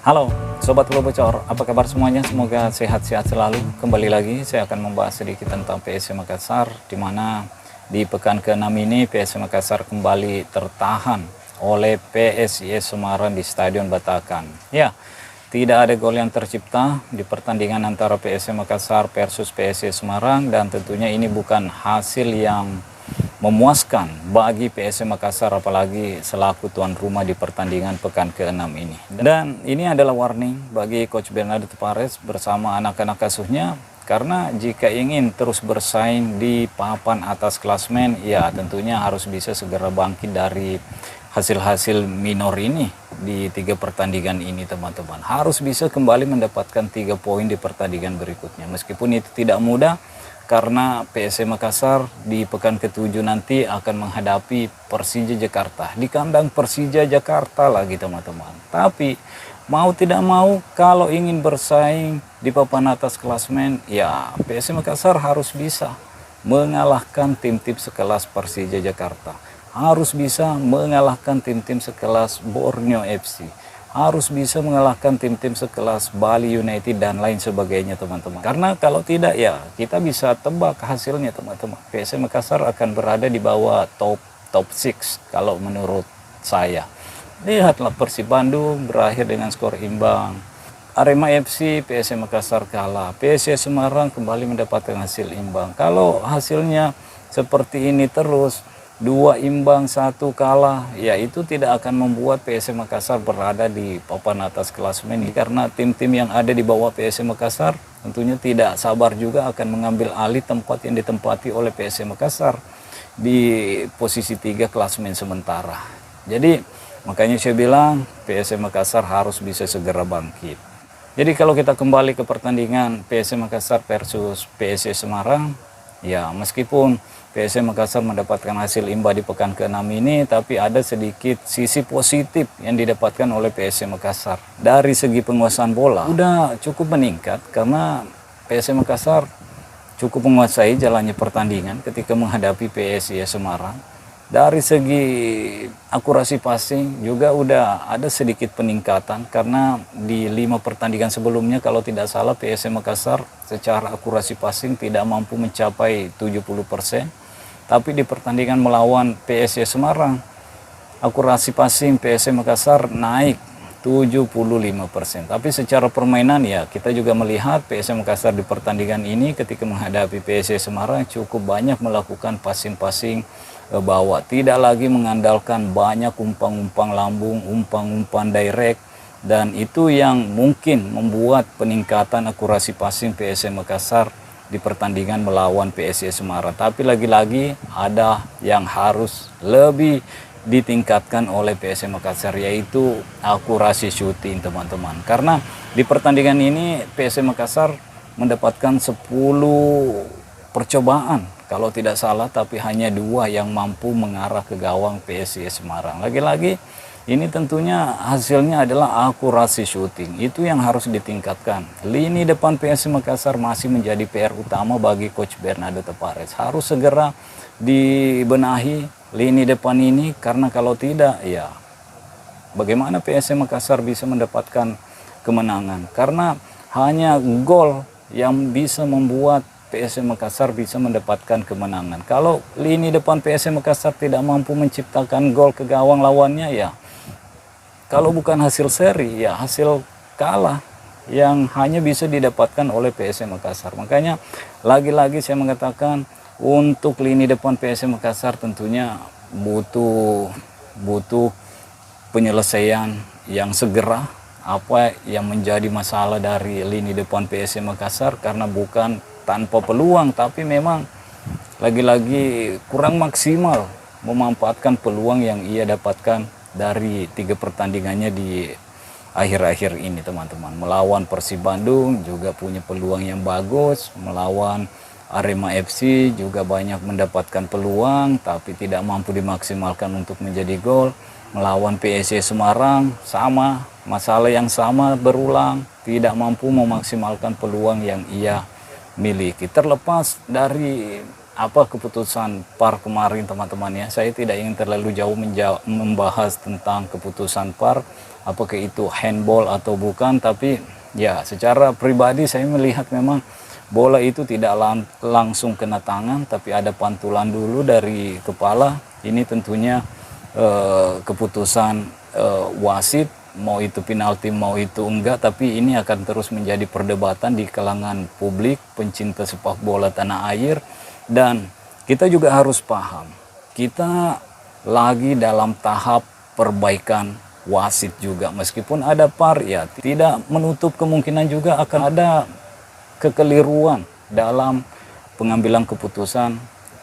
Halo Sobat Bola Bocor, apa kabar semuanya? Semoga sehat-sehat selalu. Kembali lagi saya akan membahas sedikit tentang PSM Makassar, di mana di pekan ke-6 ini PSM Makassar kembali tertahan oleh PSIS Semarang di Stadion Batakan. Ya, tidak ada gol yang tercipta di pertandingan antara PSM Makassar versus PSIS Semarang, dan tentunya ini bukan hasil yang memuaskan bagi PSM Makassar, apalagi selaku tuan rumah di pertandingan pekan ke-6 ini. Dan ini adalah warning bagi Coach Bernardo Tavares bersama anak-anak asuhnya, karena jika ingin terus bersaing di papan atas klasmen, ya tentunya harus bisa segera bangkit dari hasil-hasil minor ini di 3 pertandingan ini, teman-teman. Harus bisa kembali mendapatkan 3 poin di pertandingan berikutnya. Meskipun itu tidak mudah, karena PSM Makassar di pekan ke-7 nanti akan menghadapi Persija Jakarta di kandang Persija Jakarta lagi, teman-teman. Tapi mau tidak mau, kalau ingin bersaing di papan atas klasmen, ya PSM Makassar harus bisa mengalahkan tim-tim sekelas Persija Jakarta, harus bisa mengalahkan tim-tim sekelas Borneo FC, harus bisa mengalahkan tim-tim sekelas Bali United dan lain sebagainya, teman-teman. Karena kalau tidak, ya kita bisa tebak hasilnya, teman-teman. PSM Makassar akan berada di bawah top 6 kalau menurut saya. Lihatlah Persib Bandung berakhir dengan skor imbang. Arema FC, PSM Makassar kalah. PSIS Semarang kembali mendapatkan hasil imbang. Kalau hasilnya seperti ini terus, 2 imbang 1 kalah, ya itu tidak akan membuat PSM Makassar berada di papan atas klasmen ini, karena tim-tim yang ada di bawah PSM Makassar tentunya tidak sabar juga akan mengambil alih tempat yang ditempati oleh PSM Makassar di posisi 3 klasmen sementara. Jadi makanya saya bilang PSM Makassar harus bisa segera bangkit. Jadi kalau kita kembali ke pertandingan PSM Makassar versus PSIS Semarang, ya meskipun PSM Makassar mendapatkan hasil imbang di pekan ke-6 ini, tapi ada sedikit sisi positif yang didapatkan oleh PSM Makassar. Dari segi penguasaan bola udah cukup meningkat, karena PSM Makassar cukup menguasai jalannya pertandingan ketika menghadapi PSIS Semarang. Dari segi akurasi passing juga udah ada sedikit peningkatan, karena di 5 pertandingan sebelumnya kalau tidak salah PSM Makassar secara akurasi passing tidak mampu mencapai 70%. Tapi di pertandingan melawan PSIS Semarang, akurasi passing PSM Makassar naik 75%. Tapi secara permainan, ya kita juga melihat PSM Makassar di pertandingan ini ketika menghadapi PSIS Semarang cukup banyak melakukan passing-passing bawah. Tidak lagi mengandalkan banyak umpan-umpan lambung, umpan-umpan direct. Dan itu yang mungkin membuat peningkatan akurasi passing PSM Makassar di pertandingan melawan PSIS Semarang. Tapi lagi-lagi ada yang harus lebih ditingkatkan oleh PSM Makassar, yaitu akurasi syuting, teman-teman. Karena di pertandingan ini PSM Makassar mendapatkan 10 percobaan kalau tidak salah, tapi hanya 2 yang mampu mengarah ke gawang PSIS Semarang. Lagi-lagi ini tentunya hasilnya adalah akurasi syuting. Itu yang harus ditingkatkan. Lini depan PSM Makassar masih menjadi PR utama bagi Coach Bernardo Tavares. Harus segera dibenahi lini depan ini, karena kalau tidak, ya bagaimana PSM Makassar bisa mendapatkan kemenangan? Karena hanya gol yang bisa membuat PSM Makassar bisa mendapatkan kemenangan. Kalau lini depan PSM Makassar tidak mampu menciptakan gol ke gawang lawannya, ya kalau bukan hasil seri, ya hasil kalah yang hanya bisa didapatkan oleh PSM Makassar. Makanya lagi-lagi saya mengatakan, untuk lini depan PSM Makassar tentunya butuh penyelesaian yang segera apa yang menjadi masalah dari lini depan PSM Makassar, karena bukan tanpa peluang, tapi memang lagi-lagi kurang maksimal memanfaatkan peluang yang ia dapatkan dari 3 pertandingannya di akhir-akhir ini, teman-teman. Melawan Persib Bandung juga punya peluang yang bagus, melawan Arema FC juga banyak mendapatkan peluang tapi tidak mampu dimaksimalkan untuk menjadi gol. Melawan PSIS Semarang sama, masalah yang sama berulang, tidak mampu memaksimalkan peluang yang ia miliki. Terlepas dari apa keputusan VAR kemarin, teman-teman, ya, saya tidak ingin terlalu jauh membahas tentang keputusan VAR apakah itu handball atau bukan, tapi ya secara pribadi saya melihat memang bola itu tidak langsung kena tangan, tapi ada pantulan dulu dari kepala. Ini tentunya keputusan wasit, mau itu penalti mau itu enggak, tapi ini akan terus menjadi perdebatan di kalangan publik pencinta sepak bola tanah air. Dan kita juga harus paham, kita lagi dalam tahap perbaikan wasit juga. Meskipun ada VAR, ya tidak menutup kemungkinan juga akan ada kekeliruan dalam pengambilan keputusan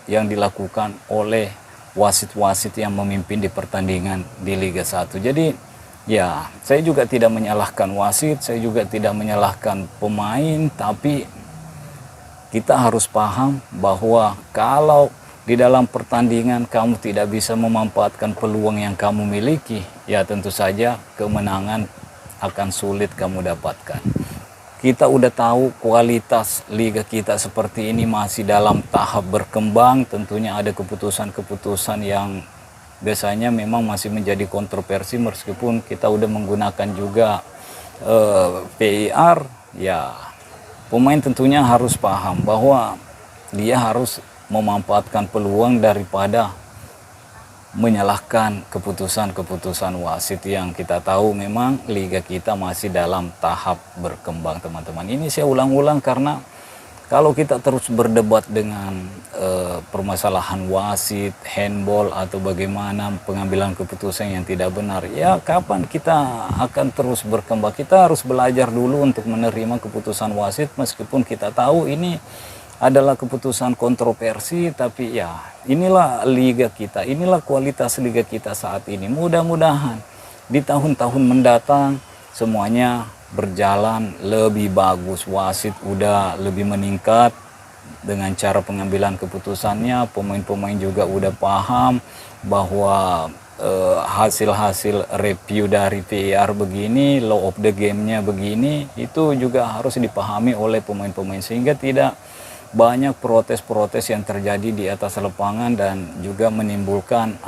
yang dilakukan oleh wasit-wasit yang memimpin di pertandingan di Liga 1. Jadi ya, saya juga tidak menyalahkan wasit, saya juga tidak menyalahkan pemain, tapi kita harus paham bahwa kalau di dalam pertandingan kamu tidak bisa memanfaatkan peluang yang kamu miliki, ya tentu saja kemenangan akan sulit kamu dapatkan. Kita udah tahu kualitas liga kita seperti ini masih dalam tahap berkembang. Tentunya ada keputusan-keputusan yang biasanya memang masih menjadi kontroversi, meskipun kita udah menggunakan juga VAR. Ya, pemain tentunya harus paham bahwa dia harus memanfaatkan peluang daripada menyalahkan keputusan-keputusan wasit yang kita tahu memang liga kita masih dalam tahap berkembang, teman-teman. Ini saya ulang-ulang karena kalau kita terus berdebat dengan permasalahan wasit, handball, atau bagaimana pengambilan keputusan yang tidak benar, ya kapan kita akan terus berkembang? Kita harus belajar dulu untuk menerima keputusan wasit, meskipun kita tahu ini adalah keputusan kontroversi, tapi ya inilah liga kita, inilah kualitas liga kita saat ini. Mudah-mudahan di tahun-tahun mendatang semuanya berjalan lebih bagus, wasit udah lebih meningkat dengan cara pengambilan keputusannya, pemain-pemain juga udah paham bahwa hasil-hasil review dari VAR begini, law of the game-nya begini, itu juga harus dipahami oleh pemain-pemain sehingga tidak banyak protes-protes yang terjadi di atas lapangan dan juga menimbulkan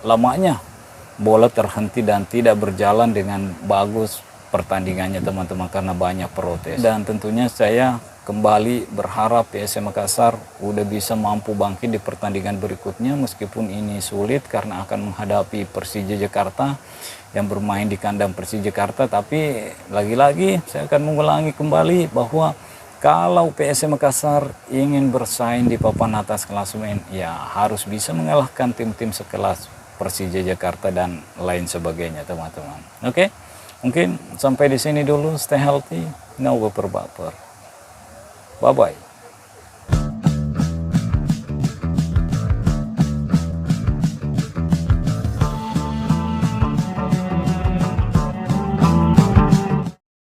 lamanya bola terhenti dan tidak berjalan dengan bagus pertandingannya, teman-teman, karena banyak protes. Dan tentunya saya kembali berharap PSM Makassar udah bisa mampu bangkit di pertandingan berikutnya, meskipun ini sulit karena akan menghadapi Persija Jakarta yang bermain di kandang Persija Jakarta. Tapi lagi-lagi saya akan mengulangi kembali bahwa kalau PSM Makassar ingin bersaing di papan atas klasemen, ya harus bisa mengalahkan tim-tim sekelas Persija Jakarta dan lain sebagainya, teman-teman. Oke, mungkin sampai di sini dulu. Stay healthy, no baper-baper. Bye-bye.